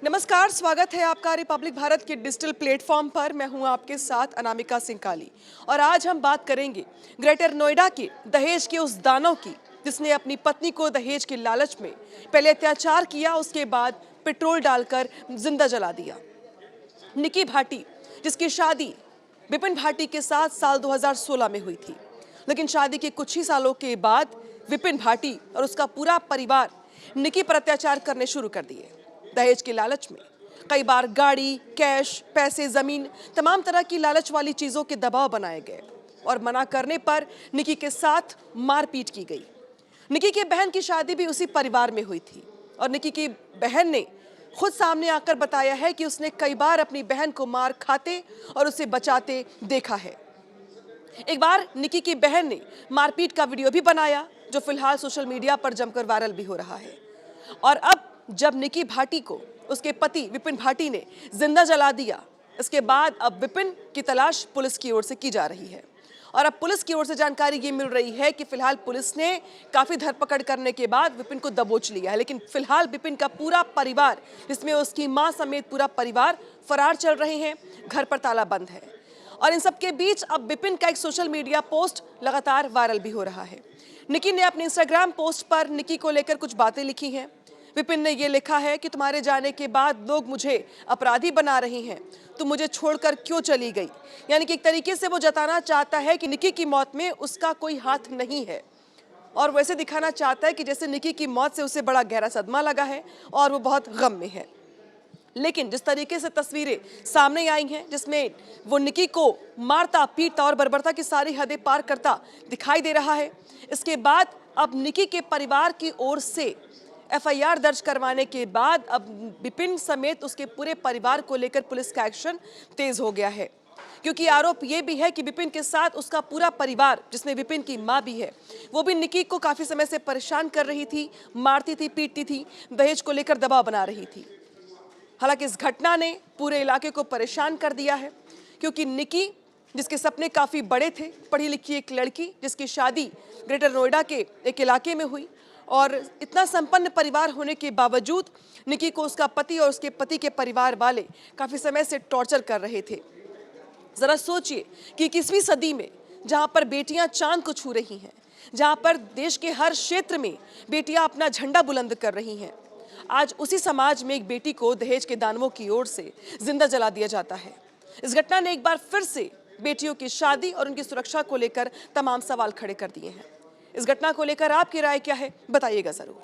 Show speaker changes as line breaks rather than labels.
नमस्कार, स्वागत है आपका रिपब्लिक भारत के डिजिटल प्लेटफॉर्म पर। मैं हूं आपके साथ अनामिका सिंह काली और आज हम बात करेंगे ग्रेटर नोएडा के दहेज के उस दानव की जिसने अपनी पत्नी को दहेज के लालच में पहले अत्याचार किया, उसके बाद पेट्रोल डालकर जिंदा जला दिया। निकी भाटी, जिसकी शादी विपिन भाटी के साथ साल 2016 में हुई थी, लेकिन शादी के कुछ ही सालों के बाद विपिन भाटी और उसका पूरा परिवार निकी पर अत्याचार करने शुरू कर दिए। दहेज के लालच में कई बार गाड़ी, कैश, पैसे, जमीन, तमाम तरह की लालच वाली चीजों के दबाव बनाए गए और मना करने पर निकी के साथ मारपीट की गई। निकी की बहन की शादी भी उसी परिवार में हुई थी और निकी की बहन ने खुद सामने आकर बताया है कि उसने कई बार अपनी बहन को मार खाते और उसे बचाते देखा है। एक बार निकी की बहन ने मारपीट का वीडियो भी बनाया जो फिलहाल सोशल मीडिया पर जमकर वायरल भी हो रहा है। और अब जब निकी भाटी को उसके पति विपिन भाटी ने जिंदा जला दिया, इसके बाद अब विपिन की तलाश पुलिस की ओर से की जा रही है और अब पुलिस की ओर से जानकारी ये मिल रही है कि फिलहाल पुलिस ने काफी धरपकड़ करने के बाद विपिन को दबोच लिया है। लेकिन फिलहाल विपिन का पूरा परिवार, जिसमें उसकी मां समेत पूरा परिवार फरार चल रहे हैं, घर पर ताला बंद है। और इन सब के बीच अब विपिन का एक सोशल मीडिया पोस्ट लगातार वायरल भी हो रहा है। निकी ने अपने इंस्टाग्राम पोस्ट पर निकी को लेकर कुछ बातें लिखी हैं। विपिन ने ये लिखा है कि तुम्हारे जाने के बाद लोग मुझे अपराधी बना रही हैं, तुम मुझे छोड़कर क्यों चली गई। यानी कि एक तरीके से वो जताना चाहता है कि निकी की मौत में उसका कोई हाथ नहीं है और वैसे दिखाना चाहता है कि जैसे निकी की मौत से उसे बड़ा गहरा सदमा लगा है और वो बहुत गम में है। लेकिन जिस तरीके से तस्वीरें सामने आई हैं जिसमें वो निकी को मारता, पीटता और बर्बरता की सारी हदें पार करता दिखाई दे रहा है, इसके बाद अब निकी के परिवार की ओर से एफआईआर दर्ज करवाने के बाद अब विपिन समेत उसके पूरे परिवार को लेकर पुलिस का एक्शन तेज हो गया है। क्योंकि आरोप ये भी है कि विपिन के साथ उसका पूरा परिवार, जिसमें विपिन की मां भी है, वो भी निकी को काफी समय से परेशान कर रही थी, मारती थी, पीटती थी, दहेज को लेकर दबाव बना रही थी। हालांकि इस घटना ने पूरे इलाके को परेशान कर दिया है क्योंकि निकी, जिसके सपने काफी बड़े थे, पढ़ी लिखी एक लड़की जिसकी शादी ग्रेटर नोएडा के एक इलाके में हुई और इतना संपन्न परिवार होने के बावजूद निकी को उसका पति और उसके पति के परिवार वाले काफी समय से टॉर्चर कर रहे थे। जरा सोचिए कि 21वीं सदी में जहां पर बेटियां चांद को छू रही हैं, जहां पर देश के हर क्षेत्र में बेटियां अपना झंडा बुलंद कर रही हैं, आज उसी समाज में एक बेटी को दहेज के दानवों की ओर से जिंदा जला दिया जाता है। इस घटना ने एक बार फिर से बेटियों की शादी और उनकी सुरक्षा को लेकर तमाम सवाल खड़े कर दिए हैं। इस घटना को लेकर आपकी राय क्या है, बताइएगा जरूर।